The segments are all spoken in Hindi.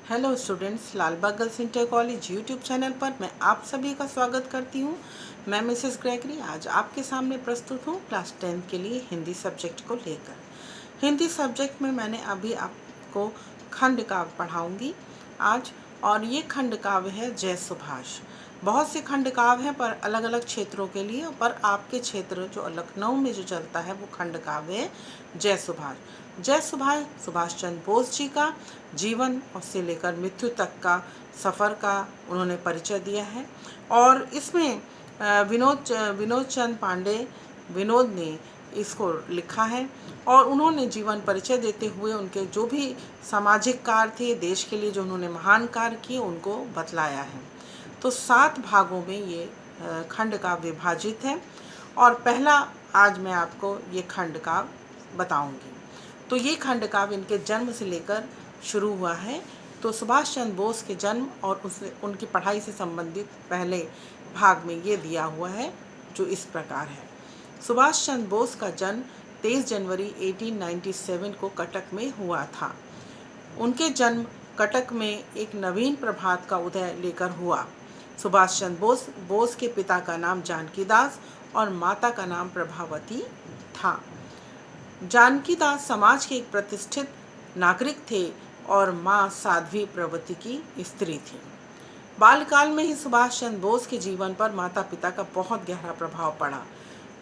Hello students, Lalbagh girls inter college YouTube channel पर मैं आप सभी का स्वागत करती हूँ। मैं मिसेस ग्रेगरी आज आपके सामने प्रस्तुत हूँ क्लास 10 के लिए हिंदी सब्जेक्ट को लेकर। हिंदी सब्जेक्ट में मैंने अभी आपको खंड काव्य पढ़ाऊँगी आज, और ये खंड काव्य है जय सुभाष। बहुत से खंड काव्य हैं पर अलग अलग क्षेत्रों के लिए, पर आपके क्षेत्र जो लखनऊ में जो चलता है वो खंड काव्य है जय सुभाष। जय सुभाष सुभाष चंद्र बोस जी का जीवन और से लेकर मृत्यु तक का सफ़र का उन्होंने परिचय दिया है। और इसमें विनोद चंद्र पांडे विनोद ने इसको लिखा है, और उन्होंने जीवन परिचय देते हुए उनके जो भी सामाजिक कार्य थे, देश के लिए जो उन्होंने महान कार्य किए, उनको बतलाया है। तो 7 भागों में ये खंड काव्य विभाजित है, और पहला आज मैं आपको ये खंड काव्य बताऊंगी। तो ये खंड काव्य इनके जन्म से लेकर शुरू हुआ है। तो सुभाष चंद्र बोस के जन्म और उनकी पढ़ाई से संबंधित पहले भाग में ये दिया हुआ है, जो इस प्रकार है। सुभाष चंद्र बोस का जन्म 23 जनवरी 1897 को कटक में हुआ था। उनके जन्म कटक में एक नवीन प्रभात का उदय लेकर हुआ। सुभाष चंद्र बोस के पिता का नाम जानकी दास और माता का नाम प्रभावती था। जानकी दास समाज के एक प्रतिष्ठित नागरिक थे और माँ साध्वी प्रवृत्ति की स्त्री थी। बालकाल में ही सुभाष चंद्र बोस के जीवन पर माता पिता का बहुत गहरा प्रभाव पड़ा।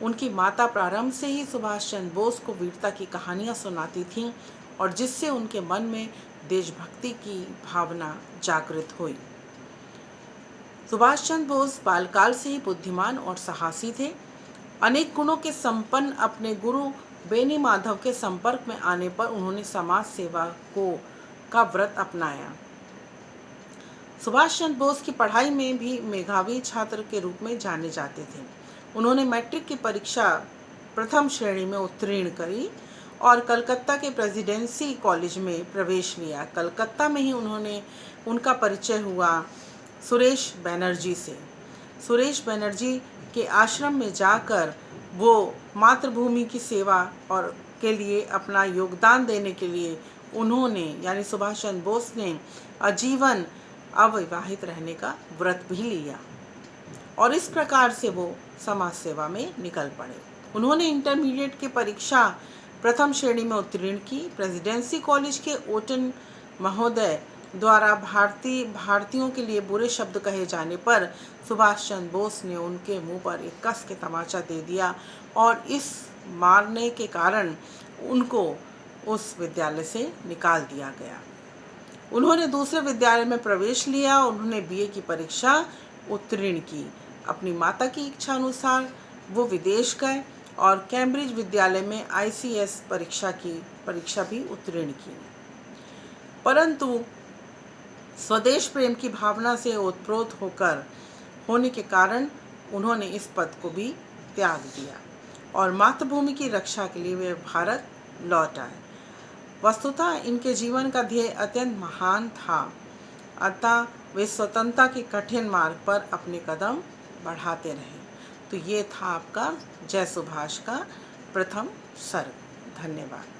उनकी माता प्रारंभ से ही सुभाष चंद्र बोस को वीरता की कहानियाँ सुनाती थीं, और जिससे उनके मन में देशभक्ति की भावना जागृत हुई। सुभाष चंद्र बोस बालकाल से ही बुद्धिमान और साहसी थे। अनेक गुणों के संपन्न अपने गुरु बेनी माधव के संपर्क में आने पर उन्होंने समाज सेवा का व्रत अपनाया। सुभाष चंद्र बोस की पढ़ाई में भी मेधावी छात्र के रूप में जाने जाते थे। उन्होंने मैट्रिक की परीक्षा प्रथम श्रेणी में उत्तीर्ण करी और कलकत्ता के प्रेसिडेंसी कॉलेज में प्रवेश लिया। कलकत्ता में ही उनका परिचय हुआ सुरेश बनर्जी से। सुरेश बनर्जी के आश्रम में जाकर वो मातृभूमि की सेवा और के लिए अपना योगदान देने के लिए उन्होंने यानी सुभाष चंद्र बोस ने आजीवन अविवाहित रहने का व्रत भी लिया, और इस प्रकार से वो समाज सेवा में निकल पड़े। उन्होंने इंटरमीडिएट की परीक्षा प्रथम श्रेणी में उत्तीर्ण की। प्रेसिडेंसी कॉलेज के ओटन महोदय द्वारा भारतीयों के लिए बुरे शब्द कहे जाने पर सुभाष चंद्र बोस ने उनके मुंह पर एक कस के तमाचा दे दिया, और इस मारने के कारण उनको उस विद्यालय से निकाल दिया गया। उन्होंने दूसरे विद्यालय में प्रवेश लिया। उन्होंने बीए की परीक्षा उत्तीर्ण की। अपनी माता की इच्छा अनुसार वो विदेश गए और कैम्ब्रिज विद्यालय में ICS परीक्षा भी उत्तीर्ण की। परंतु स्वदेश प्रेम की भावना से ओतप्रोत होने के कारण उन्होंने इस पद को भी त्याग दिया और मातृभूमि की रक्षा के लिए वे भारत लौट आए। वस्तुतः इनके जीवन का ध्येय अत्यंत महान था, अतः वे स्वतंत्रता के कठिन मार्ग पर अपने कदम बढ़ाते रहे। तो ये था आपका जय सुभाष का प्रथम सर्ग। धन्यवाद।